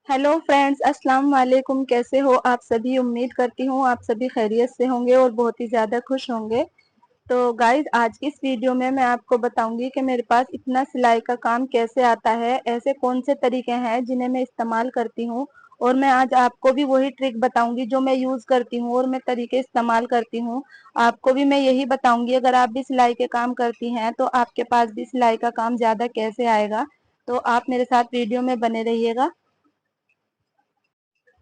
Hello friends, अस्सलाम वालेकुम। कैसे हो आप सभी? उम्मीद करती हूँ आप सभी खैरियत से होंगे और बहुत ही ज़्यादा खुश होंगे। तो गाइज, आज की इस वीडियो में मैं आपको बताऊंगी कि मेरे पास इतना सिलाई का काम कैसे आता है, ऐसे कौन से तरीके हैं जिन्हें मैं इस्तेमाल करती हूँ। और मैं आज आपको भी वही ट्रिक बताऊंगी जो मैं यूज करती हूँ और मैं तरीके इस्तेमाल करती हूँ। आपको भी मैं यही बताऊंगी, अगर आप भी सिलाई के काम करती हैं तो आपके पास भी सिलाई का काम ज्यादा कैसे आएगा। तो आप मेरे साथ वीडियो में बने रहिएगा।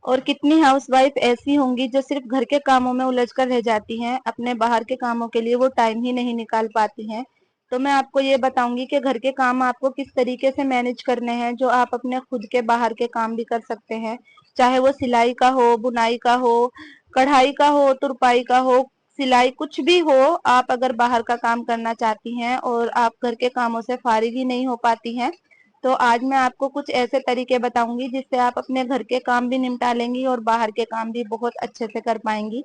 और कितनी हाउसवाइफ ऐसी होंगी जो सिर्फ घर के कामों में उलझकर रह जाती हैं, अपने बाहर के कामों के लिए वो टाइम ही नहीं निकाल पाती हैं। तो मैं आपको ये बताऊंगी कि घर के काम आपको किस तरीके से मैनेज करने हैं, जो आप अपने खुद के बाहर के काम भी कर सकते हैं। चाहे वो सिलाई का हो, बुनाई का हो, कढ़ाई का हो, तुरपाई का हो, सिलाई कुछ भी हो। आप अगर बाहर का काम करना चाहती हैं और आप घर के कामों से फारिग ही नहीं हो पाती हैं, तो आज मैं आपको कुछ ऐसे तरीके बताऊंगी जिससे आप अपने घर के काम भी निपटा लेंगी और बाहर के काम भी बहुत अच्छे से कर पाएंगी।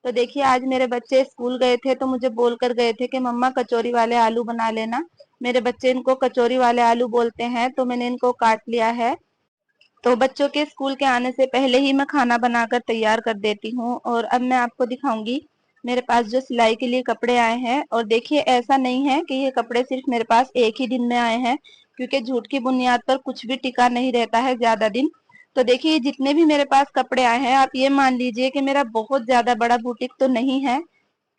तो देखिए, आज मेरे बच्चे स्कूल गए थे तो मुझे बोल कर गए थे कि मम्मा कचौरी वाले आलू बना लेना। मेरे बच्चे इनको कचौरी वाले आलू बोलते हैं, तो मैंने इनको काट लिया है। तो बच्चों के स्कूल के आने से पहले ही मैं खाना बनाकर तैयार कर देती हूँ। और अब मैं आपको दिखाऊंगी मेरे पास जो सिलाई के लिए कपड़े आए हैं। और देखिए, ऐसा नहीं है कि ये कपड़े सिर्फ मेरे पास एक ही दिन में आए हैं, क्योंकि झूठ की बुनियाद पर कुछ भी टिका नहीं रहता है ज्यादा दिन। तो देखिए, जितने भी मेरे पास कपड़े आए हैं, आप ये मान लीजिए कि मेरा बहुत ज्यादा बड़ा बुटीक तो नहीं है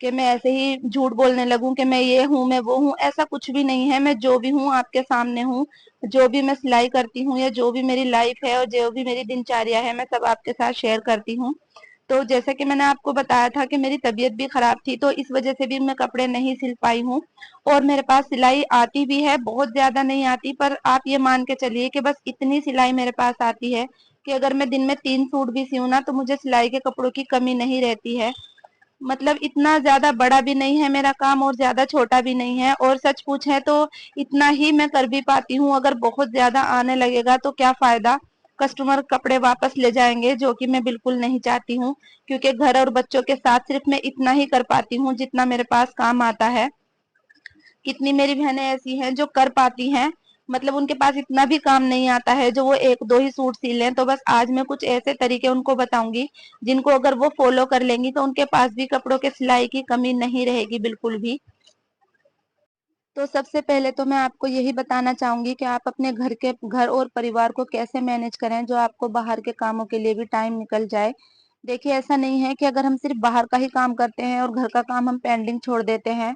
कि मैं ऐसे ही झूठ बोलने लगूं कि मैं ये हूँ, मैं वो हूँ। ऐसा कुछ भी नहीं है। मैं जो भी हूँ आपके सामने हूँ। जो भी मैं सिलाई करती हूँ या जो भी मेरी लाइफ है और जो भी मेरी दिनचर्या है, मैं सब आपके साथ शेयर करती हूँ। तो जैसा कि मैंने आपको बताया था कि मेरी तबीयत भी खराब थी, तो इस वजह से भी मैं कपड़े नहीं सिल पाई हूँ। और मेरे पास सिलाई आती भी है, बहुत ज्यादा नहीं आती, पर आप ये मान के चलिए कि बस इतनी सिलाई मेरे पास आती है कि अगर मैं दिन में 3 सूट भी सियूं ना, तो मुझे सिलाई के कपड़ों की कमी नहीं रहती है। मतलब इतना ज्यादा बड़ा भी नहीं है मेरा काम और ज्यादा छोटा भी नहीं है। और सच पूछे तो इतना ही मैं कर भी पाती हूँ। अगर बहुत ज्यादा आने लगेगा तो क्या फायदा, कस्टमर कपड़े वापस ले जाएंगे, जो कि मैं बिल्कुल नहीं चाहती हूँ। क्योंकि घर और बच्चों के साथ सिर्फ मैं इतना ही कर पाती हूँ जितना मेरे पास काम आता है। कितनी मेरी बहनें ऐसी हैं जो कर पाती हैं, मतलब उनके पास इतना भी काम नहीं आता है जो वो एक दो ही सूट सी लें। तो बस आज मैं कुछ ऐसे तरीके उनको बताऊंगी जिनको अगर वो फॉलो कर लेंगी तो उनके पास भी कपड़ों के सिलाई की कमी नहीं रहेगी बिल्कुल भी। तो सबसे पहले तो मैं आपको यही बताना चाहूंगी कि आप अपने घर और परिवार को कैसे मैनेज करें जो आपको बाहर के कामों के लिए भी टाइम निकल जाए। देखिए, ऐसा नहीं है कि अगर हम सिर्फ बाहर का ही काम करते हैं और घर का काम हम पेंडिंग छोड़ देते हैं।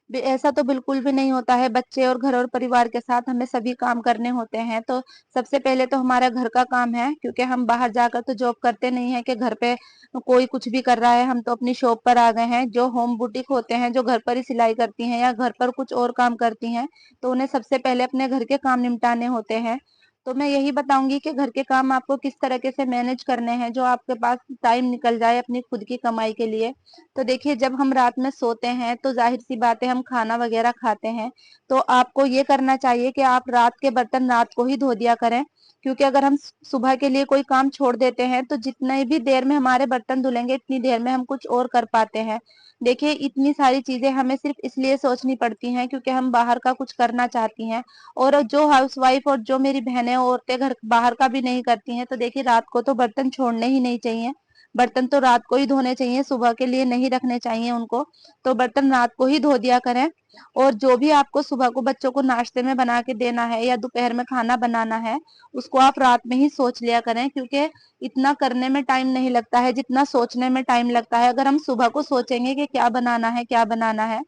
ऐसा तो बिल्कुल भी नहीं होता है। बच्चे और घर और परिवार के साथ हमें सभी काम करने होते हैं। तो सबसे पहले तो हमारा घर का काम है, क्योंकि हम बाहर जाकर तो जॉब करते नहीं है कि घर पे कोई कुछ भी कर रहा है। हम तो अपनी शॉप पर आ गए हैं। जो होम बुटीक होते हैं, जो घर पर ही सिलाई करती हैं या घर पर कुछ और काम करती हैं, तो उन्हें सबसे पहले अपने घर के काम निपटाने होते हैं। तो मैं यही बताऊंगी कि घर के काम आपको किस तरीके से मैनेज करने हैं जो आपके पास टाइम निकल जाए अपनी खुद की कमाई के लिए। तो देखिए, जब हम रात में सोते हैं तो जाहिर सी बात है हम खाना वगैरह खाते हैं। तो आपको ये करना चाहिए कि आप रात के बर्तन रात को ही धो दिया करें। क्योंकि अगर हम सुबह के लिए कोई काम छोड़ देते हैं तो जितनी भी देर में हमारे बर्तन धुलेंगे इतनी देर में हम कुछ और कर पाते हैं। देखिए, इतनी सारी चीजें हमें सिर्फ इसलिए सोचनी पड़ती हैं क्योंकि हम बाहर का कुछ करना चाहती हैं। और जो हाउसवाइफ और जो मेरी बहनें औरतें घर बाहर का भी नहीं करती हैं, तो देखिए रात को तो बर्तन छोड़ने ही नहीं चाहिए। बर्तन तो रात को ही धोने चाहिए, सुबह के लिए नहीं रखने चाहिए उनको, तो बर्तन रात को ही धो दिया करें। और जो भी आपको सुबह को बच्चों को नाश्ते में बना के देना है या दोपहर में खाना बनाना है, उसको आप रात में ही सोच लिया करें, क्योंकि इतना करने में टाइम नहीं लगता है जितना सोचने में टाइम लगता है। अगर हम सुबह को सोचेंगे कि क्या बनाना है क्या बनाना है,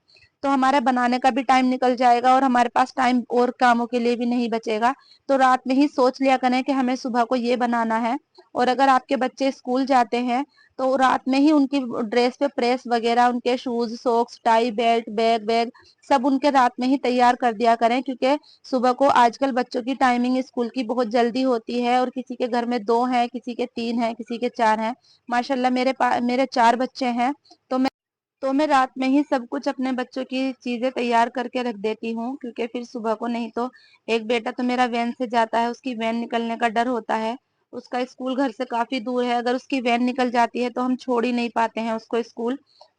तो हमारे बनाने का भी टाइम निकल जाएगा और हमारे पास टाइम और कामों के लिए भी नहीं बचेगा। तो रात में ही सोच लिया करें कि हमें सुबह को ये बनाना है। और अगर आपके बच्चे स्कूल जाते हैं तो रात में ही उनकी ड्रेस पे प्रेस वगैरह, उनके shoes socks tie belt bag bag सब उनके रात में ही तैयार कर दिया करें, क्योंकि सुबह को आजकल बच्चों की टाइमिंग स्कूल की बहुत जल्दी होती है, और किसी के घर में 2 हैं, किसी के 3 हैं, किसी के 4 हैं। माशाल्लाह मेरे 4 बच्चे हैं। तो मैं रात में ही सब कुछ अपने बच्चों की चीजें तैयार करके रख देती हूँ, क्योंकि फिर सुबह को नहीं तो एक बेटा तो मेरा वैन से जाता है, उसकी वैन निकलने का डर होता है। उसका स्कूल घर से काफी दूर है, अगर उसकी वैन निकल जाती है तो हम छोड़ ही नहीं पाते हैं उसको स्कूल।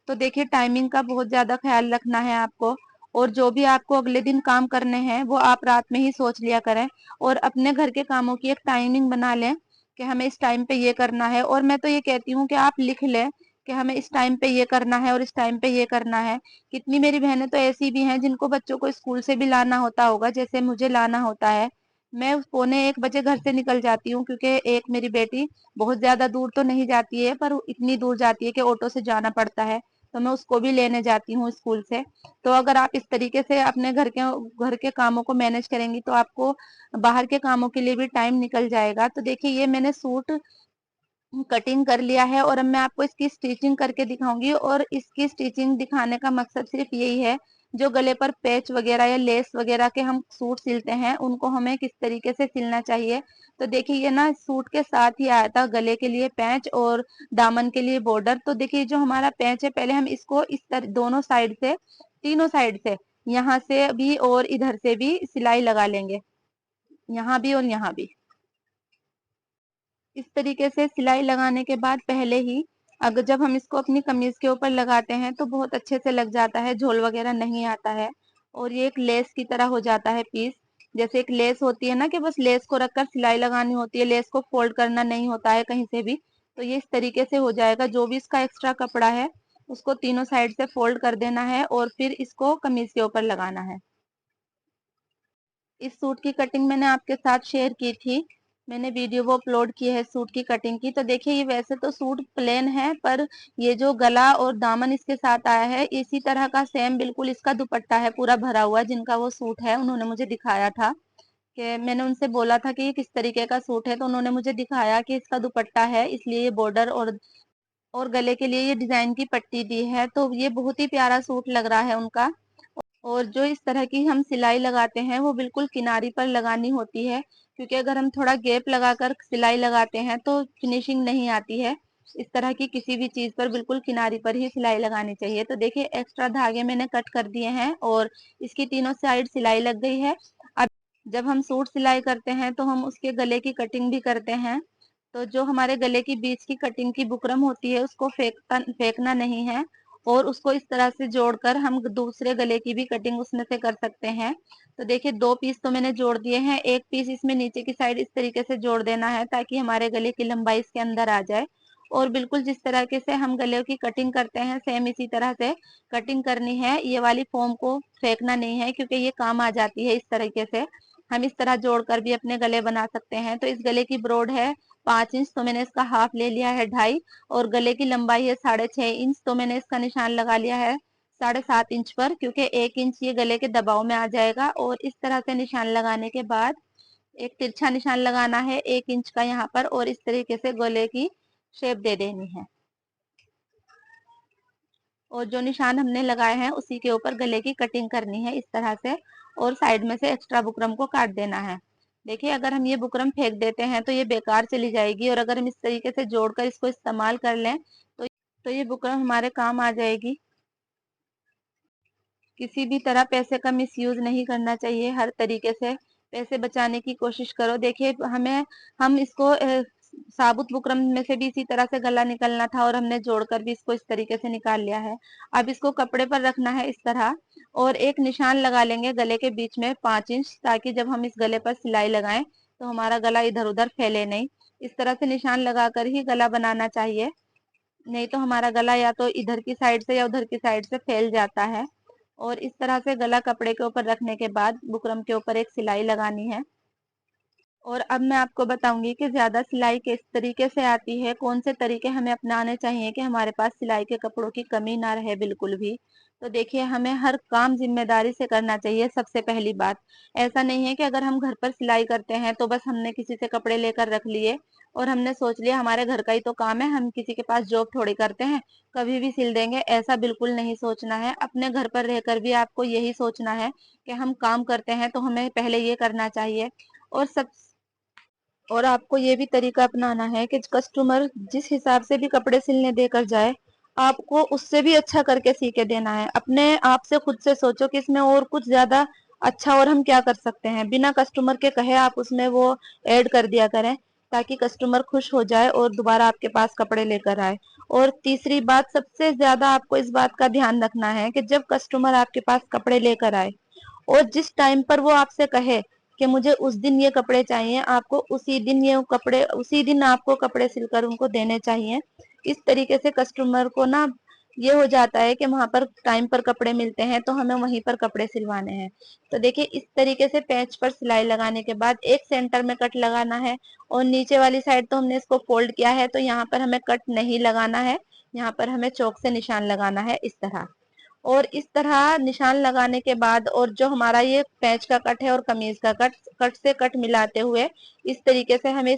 तो देखिए टाइमिंग का बहुत ज्यादा ख्याल रखना है आपको। और जो भी आपको अगले दिन काम करने हैं वो आप रात में ही सोच लिया करें, और अपने घर के कामों की एक टाइमिंग बना लें कि हमें इस टाइम पे ये करना है। और मैं तो ये कहती हूँ कि आप लिख लें कि हमें इस टाइम पे ये करना है और इस टाइम पे ये करना है। कितनी मेरी बहनें तो ऐसी भी हैं जिनको बच्चों को स्कूल से भी लाना होता होगा, जैसे मुझे लाना होता है। मैं 12:45 घर से निकल जाती हूँ, क्योंकि एक मेरी बेटी बहुत ज्यादा दूर तो नहीं जाती है, पर इतनी दूर जाती है कि ऑटो से जाना पड़ता है, तो मैं उसको भी लेने जाती हूँ स्कूल से। तो अगर आप इस तरीके से अपने घर के कामों को मैनेज करेंगी तो आपको बाहर के कामों के लिए भी टाइम निकल जाएगा। तो देखिए ये मैंने सूट कटिंग कर लिया है, और अब मैं आपको इसकी स्टिचिंग करके दिखाऊंगी। और इसकी स्टिचिंग दिखाने का मकसद सिर्फ यही है, जो गले पर पैच वगैरह या लेस वगैरह के हम सूट सिलते हैं उनको हमें किस तरीके से सिलना चाहिए। तो देखिए ये ना सूट के साथ ही आया था, गले के लिए पैच और दामन के लिए बॉर्डर। तो देखिए जो हमारा पैच है, पहले हम इसको इस तरह दोनों साइड से, तीनों साइड से, यहाँ से भी और इधर से भी सिलाई लगा लेंगे, यहाँ भी और यहाँ भी। इस तरीके से सिलाई लगाने के बाद पहले ही, अगर जब हम इसको अपनी कमीज के ऊपर लगाते हैं तो बहुत अच्छे से लग जाता है, झोल वगैरह नहीं आता है। और ये एक लेस की तरह हो जाता है पीस। जैसे एक लेस होती है ना कि बस लेस को रखकर सिलाई लगानी होती है, लेस को फोल्ड करना नहीं होता है कहीं से भी। तो ये इस तरीके से हो जाएगा। जो भी इसका एक्स्ट्रा कपड़ा है उसको तीनों साइड से फोल्ड कर देना है और फिर इसको कमीज के ऊपर लगाना है। इस सूट की कटिंग मैंने आपके साथ शेयर की थी, मैंने वीडियो वो अपलोड की है सूट की कटिंग की। तो देखिए ये वैसे तो सूट प्लेन है, पर ये जो गला और दामन इसके साथ आया है, इसी तरह का सेम बिल्कुल इसका दुपट्टा है पूरा भरा हुआ, जिनका वो सूट है उन्होंने मुझे दिखाया था। कि मैंने उनसे बोला था कि ये किस तरीके का सूट है, तो उन्होंने मुझे दिखाया कि इसका दुपट्टा है, इसलिए ये बॉर्डर और गले के लिए ये डिजाइन की पट्टी दी है। तो ये बहुत ही प्यारा सूट लग रहा है उनका। और जो इस तरह की हम सिलाई लगाते हैं वो बिल्कुल किनारी पर लगानी होती है, क्योंकि अगर हम थोड़ा गैप लगाकर सिलाई लगाते हैं तो फिनिशिंग नहीं आती है। इस तरह की किसी भी चीज पर बिल्कुल किनारी पर ही सिलाई लगानी चाहिए। तो देखिए एक्स्ट्रा धागे मैंने कट कर दिए हैं और इसकी तीनों साइड सिलाई लग गई है। अब जब हम सूट सिलाई करते हैं तो हम उसके गले की कटिंग भी करते हैं। तो जो हमारे गले की बीच की कटिंग की बुकरम होती है उसको फेंकना नहीं है, और उसको इस तरह से जोड़कर हम दूसरे गले की भी कटिंग उसमें से कर सकते हैं। तो देखिए 2 पीस तो मैंने जोड़ दिए हैं, एक पीस इसमें नीचे की साइड इस तरीके से जोड़ देना है ताकि हमारे गले की लंबाई इसके अंदर आ जाए। और बिल्कुल जिस तरीके से हम गले की कटिंग करते हैं सेम इसी तरह से कटिंग करनी है। ये वाली फॉर्म को फेंकना नहीं है, क्योंकि ये काम आ जाती है। इस तरीके से हम इस तरह जोड़कर भी अपने गले बना सकते हैं। तो इस गले की ब्रॉड है 5 इंच, तो मैंने इसका हाफ ले लिया है 2.5। और गले की लंबाई है 6.5 इंच, तो मैंने इसका निशान लगा लिया है 7.5 इंच पर, क्योंकि 1 इंच ये गले के दबाव में आ जाएगा। और इस तरह से निशान लगाने के बाद एक तिरछा निशान लगाना है 1 इंच का यहाँ पर, और इस तरीके से गले की शेप दे देनी है। और जो निशान हमने लगाए हैं उसी के ऊपर गले की कटिंग करनी है इस तरह से, और साइड में से एक्स्ट्रा बुकरम को काट देना है। देखिए अगर हम ये बुकरम फेंक देते हैं तो ये बेकार चली जाएगी, और अगर हम इस तरीके से जोड़कर इसको इस्तेमाल कर लें तो ये बुकरम हमारे काम आ जाएगी। किसी भी तरह पैसे का मिसयूज नहीं करना चाहिए, हर तरीके से पैसे बचाने की कोशिश करो। देखिए हम इसको साबुत बुकरम में से भी इसी तरह से गला निकलना था, और हमने जोड़कर भी इसको इस तरीके से निकाल लिया है। अब इसको कपड़े पर रखना है इस तरह, और एक निशान लगा लेंगे गले के बीच में 5 इंच, ताकि जब हम इस गले पर सिलाई लगाएं तो हमारा गला इधर उधर फैले नहीं। इस तरह से निशान लगाकर ही गला बनाना चाहिए। नहीं तो हमारा गला या तो इधर की साइड से या उधर की साइड से फैल जाता है। और इस तरह से गला कपड़े के ऊपर रखने के बाद बुकरम के ऊपर एक सिलाई लगानी है। और अब मैं आपको बताऊंगी कि ज्यादा सिलाई किस तरीके से आती है, कौन से तरीके हमें अपनाने चाहिए कि हमारे पास सिलाई के कपड़ों की कमी ना रहे बिल्कुल भी। तो देखिए, हमें हर काम जिम्मेदारी से करना चाहिए। सबसे पहली बात, ऐसा नहीं है कि अगर हम घर पर सिलाई करते हैं तो बस हमने किसी से कपड़े लेकर रख लिए और हमने सोच लिया हमारे घर का ही तो काम है, हम किसी के पास जॉब थोड़ी करते हैं, कभी भी सिल देंगे। ऐसा बिल्कुल नहीं सोचना है। अपने घर पर रहकर भी आपको यही सोचना है कि हम काम करते हैं तो हमें पहले ये करना चाहिए। और सब और आपको ये भी तरीका अपनाना है कि कस्टमर जिस हिसाब से भी कपड़े सिलने देकर जाए, आपको उससे भी अच्छा करके सी के देना है। अपने आप से खुद से सोचो कि इसमें और कुछ ज्यादा अच्छा और हम क्या कर सकते हैं, बिना कस्टमर के कहे आप उसमें वो ऐड कर दिया करें, ताकि कस्टमर खुश हो जाए और दोबारा आपके पास कपड़े लेकर आए। और तीसरी बात, सबसे ज्यादा आपको इस बात का ध्यान रखना है कि जब कस्टमर आपके पास कपड़े लेकर आए और जिस टाइम पर वो आपसे कहे कि मुझे उस दिन ये कपड़े चाहिए, आपको उसी दिन आपको कपड़े सिलकर उनको देने चाहिए। इस तरीके से कस्टमर को ना ये हो जाता है कि वहां पर टाइम पर कपड़े मिलते हैं तो हमें वहीं पर कपड़े सिलवाने हैं। तो देखिए, इस तरीके से पैच पर सिलाई लगाने के बाद एक सेंटर में कट लगाना है। और नीचे वाली साइड तो हमने इसको फोल्ड किया है, तो यहाँ पर हमें कट नहीं लगाना है। यहाँ पर हमें चौक से निशान लगाना है इस तरह। और इस तरह निशान लगाने के बाद, और जो हमारा ये पैच का कट है और कमीज का कट, कट से कट मिलाते हुए इस तरीके से हमें,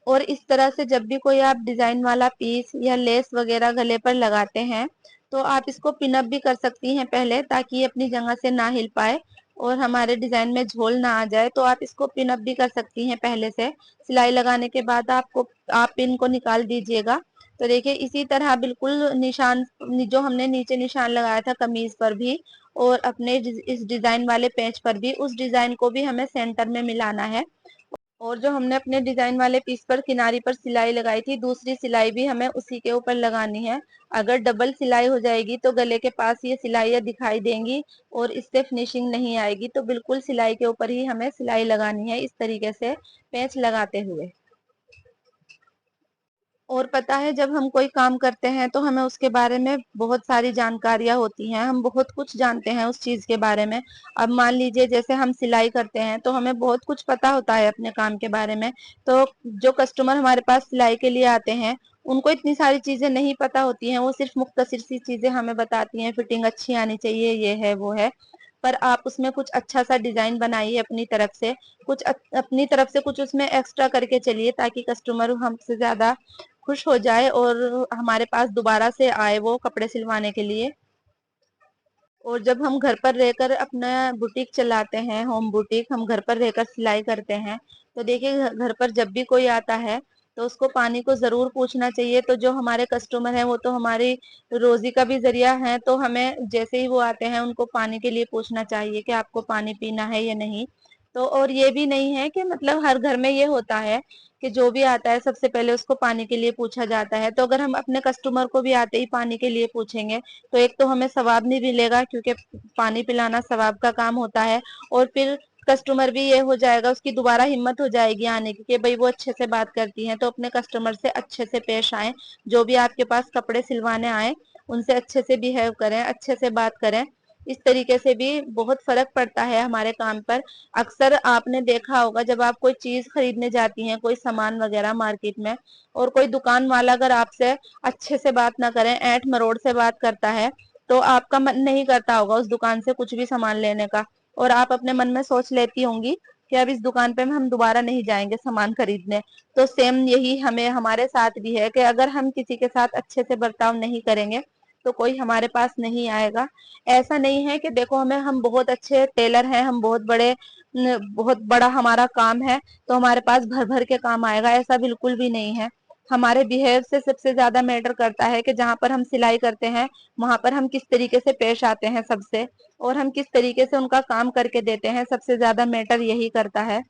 और इस तरह से जब भी कोई आप डिजाइन वाला पीस या लेस वगैरह गले पर लगाते हैं तो आप इसको पिनअप भी कर सकती हैं पहले, ताकि ये अपनी जगह से ना हिल पाए और हमारे डिजाइन में झोल ना आ जाए। तो आप इसको पिनअप भी कर सकती हैं पहले से। सिलाई लगाने के बाद आप पिन को निकाल दीजिएगा। तो देखिए, इसी तरह बिल्कुल निशान जो हमने नीचे निशान लगाया था कमीज पर भी और अपने इस डिजाइन वाले पेच पर भी, उस डिजाइन को भी हमें सेंटर में मिलाना है। और जो हमने अपने डिजाइन वाले पीस पर किनारी पर सिलाई लगाई थी, दूसरी सिलाई भी हमें उसी के ऊपर लगानी है। अगर डबल सिलाई हो जाएगी तो गले के पास ये सिलाइयाँ दिखाई देंगी और इससे फिनिशिंग नहीं आएगी। तो बिल्कुल सिलाई के ऊपर ही हमें सिलाई लगानी है, इस तरीके से पेंच लगाते हुए। और पता है, जब हम कोई काम करते हैं तो हमें उसके बारे में बहुत सारी जानकारियां होती हैं, हम बहुत कुछ जानते हैं उस चीज के बारे में। अब मान लीजिए जैसे हम सिलाई करते हैं तो हमें बहुत कुछ पता होता है अपने काम के बारे में। तो जो कस्टमर हमारे पास सिलाई के लिए आते हैं, उनको इतनी सारी चीजें नहीं पता होती हैं, वो सिर्फ मुख्तसर सी चीजें हमें बताती हैं, फिटिंग अच्छी आनी चाहिए, ये है वो है। पर आप उसमें कुछ अच्छा सा डिजाइन बनाइए अपनी तरफ से, अपनी तरफ से कुछ उसमें एक्स्ट्रा करके चलिए, ताकि कस्टमर हमसे ज्यादा खुश हो जाए और हमारे पास दोबारा से आए वो कपड़े सिलवाने के लिए। और जब हम घर पर रहकर अपना बुटीक चलाते हैं, होम बुटीक, हम घर पर रहकर सिलाई करते हैं, तो देखिए घर पर जब भी कोई आता है तो उसको पानी को जरूर पूछना चाहिए। तो जो हमारे कस्टमर हैं वो तो हमारी रोजी का भी जरिया है, तो हमें जैसे ही वो आते हैं उनको पानी के लिए पूछना चाहिए कि आपको पानी पीना है या नहीं। तो और ये भी नहीं है कि मतलब हर घर में ये होता है कि जो भी आता है सबसे पहले उसको पानी के लिए पूछा जाता है। तो अगर हम अपने कस्टमर को भी आते ही पानी के लिए पूछेंगे तो एक तो हमें सवाब नहीं मिलेगा, क्योंकि पानी पिलाना सवाब का काम होता है। और फिर कस्टमर भी ये हो जाएगा, उसकी दोबारा हिम्मत हो जाएगी आने की कि भाई वो अच्छे से बात करती हैं। तो अपने कस्टमर से अच्छे से पेश आए, जो भी आपके पास कपड़े सिलवाने आए उनसे अच्छे से बिहेव करें, अच्छे से बात करें। इस तरीके से भी बहुत फर्क पड़ता है हमारे काम पर। अक्सर आपने देखा होगा, जब आप कोई चीज खरीदने जाती हैं, कोई सामान वगैरह मार्केट में, और कोई दुकान वाला अगर आपसे अच्छे से बात ना करें, ऐंठ मरोड़ से बात करता है, तो आपका मन नहीं करता होगा उस दुकान से कुछ भी सामान लेने का। और आप अपने मन में सोच लेती होंगी कि अब इस दुकान पे हम दोबारा नहीं जाएंगे सामान खरीदने। तो सेम यही हमें हमारे साथ भी है कि अगर हम किसी के साथ अच्छे से बर्ताव नहीं करेंगे तो कोई हमारे पास नहीं आएगा। ऐसा नहीं है कि देखो हम बहुत अच्छे टेलर हैं, हम बहुत बड़े, बहुत बड़ा हमारा काम है तो हमारे पास भर भर के काम आएगा, ऐसा बिल्कुल भी नहीं है। हमारे बिहेव से सबसे ज्यादा मैटर करता है कि जहाँ पर हम सिलाई करते हैं वहां पर हम किस तरीके से पेश आते हैं सबसे, और हम किस तरीके से उनका काम करके देते हैं, सबसे ज्यादा मैटर यही करता है।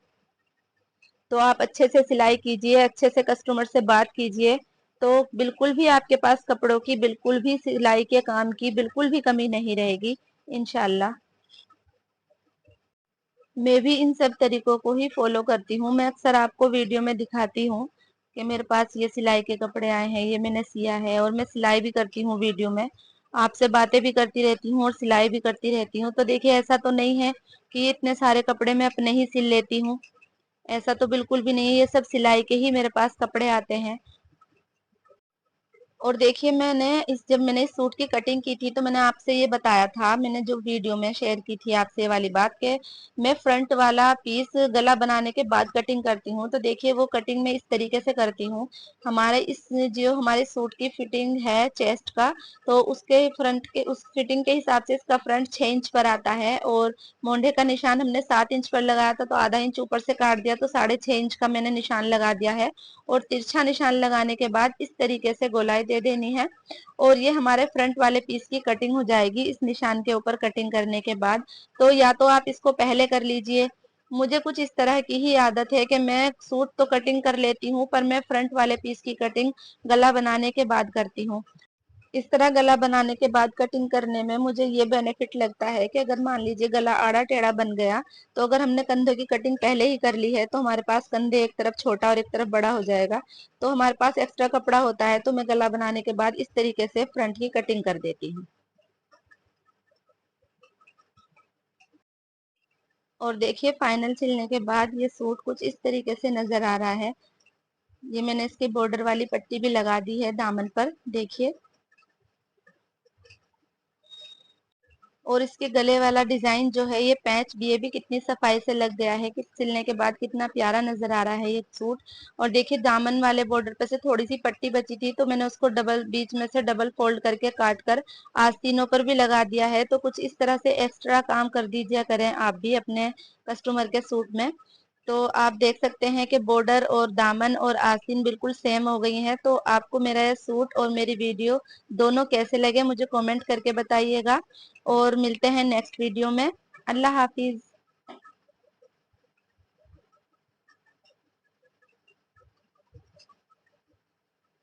तो आप अच्छे से सिलाई कीजिए, अच्छे से कस्टमर से बात कीजिए, तो बिल्कुल भी आपके पास कपड़ों की, बिल्कुल भी सिलाई के काम की बिल्कुल भी कमी नहीं रहेगी, इंशाल्लाह। मैं भी इन सब तरीकों को ही फॉलो करती हूँ। मैं अक्सर आपको वीडियो में दिखाती हूँ कि मेरे पास ये सिलाई के कपड़े आए हैं, ये मैंने सिया है। और मैं सिलाई भी करती हूँ वीडियो में, आपसे बातें भी करती रहती हूँ और सिलाई भी करती रहती हूँ। तो देखिए ऐसा तो नहीं है कि इतने सारे कपड़े मैं अपने ही सिल लेती हूँ, ऐसा तो बिल्कुल भी नहीं है। ये सब सिलाई के ही मेरे पास कपड़े आते हैं। और देखिए जब मैंने इस सूट की कटिंग की थी तो मैंने आपसे ये बताया था, मैंने जो वीडियो में शेयर की थी आपसे ये वाली बात, कि मैं फ्रंट वाला पीस गला बनाने के बाद कटिंग करती हूँ। तो देखिए वो कटिंग मैं इस तरीके से करती हूँ। जो हमारे सूट की फिटिंग है चेस्ट का, तो उसके फ्रंट के उस फिटिंग के हिसाब से इसका फ्रंट 6 इंच पर आता है। और मोंढे का निशान हमने 7 इंच पर लगाया था, तो आधा इंच ऊपर से काट दिया, तो 6.5 इंच का मैंने निशान लगा दिया है। और तिरछा निशान लगाने के बाद इस तरीके से गोलाई दे देनी है। और ये हमारे फ्रंट वाले पीस की कटिंग हो जाएगी इस निशान के ऊपर कटिंग करने के बाद। तो या तो आप इसको पहले कर लीजिए, मुझे कुछ इस तरह की ही आदत है कि मैं सूट तो कटिंग कर लेती हूँ, पर मैं फ्रंट वाले पीस की कटिंग गला बनाने के बाद करती हूँ। इस तरह गला बनाने के बाद कटिंग करने में मुझे ये बेनिफिट लगता है कि अगर मान लीजिए गला आड़ा टेढ़ा बन गया, तो अगर हमने कंधे की कटिंग पहले ही कर ली है तो हमारे पास कंधे एक तरफ छोटा और एक तरफ बड़ा हो जाएगा। तो हमारे पास एक्स्ट्रा कपड़ा होता है, तो मैं गला बनाने के बाद इस तरीके से फ्रंट की कटिंग कर देती हूँ। और देखिए फाइनल सिलने के बाद ये सूट कुछ इस तरीके से नजर आ रहा है। ये मैंने इसकी बॉर्डर वाली पट्टी भी लगा दी है दामन पर, देखिए। और इसके गले वाला डिजाइन जो है, ये पैच भी, ये भी कितनी सफाई से लग गया है कि सिलने के बाद कितना प्यारा नजर आ रहा है ये सूट। और देखिए दामन वाले बॉर्डर पे से थोड़ी सी पट्टी बची थी, तो मैंने उसको डबल बीच में से डबल फोल्ड करके काट कर आस्तीनों पर भी लगा दिया है। तो कुछ इस तरह से एक्स्ट्रा काम कर दीजिए करें आप भी अपने कस्टमर के सूट में। तो आप देख सकते हैं कि बॉर्डर और दामन और आस्तीन बिल्कुल सेम हो गई हैं। तो आपको मेरा ये सूट और मेरी वीडियो दोनों कैसे लगे मुझे कमेंट करके बताइएगा। और मिलते हैं नेक्स्ट वीडियो में। अल्लाह हाफिज।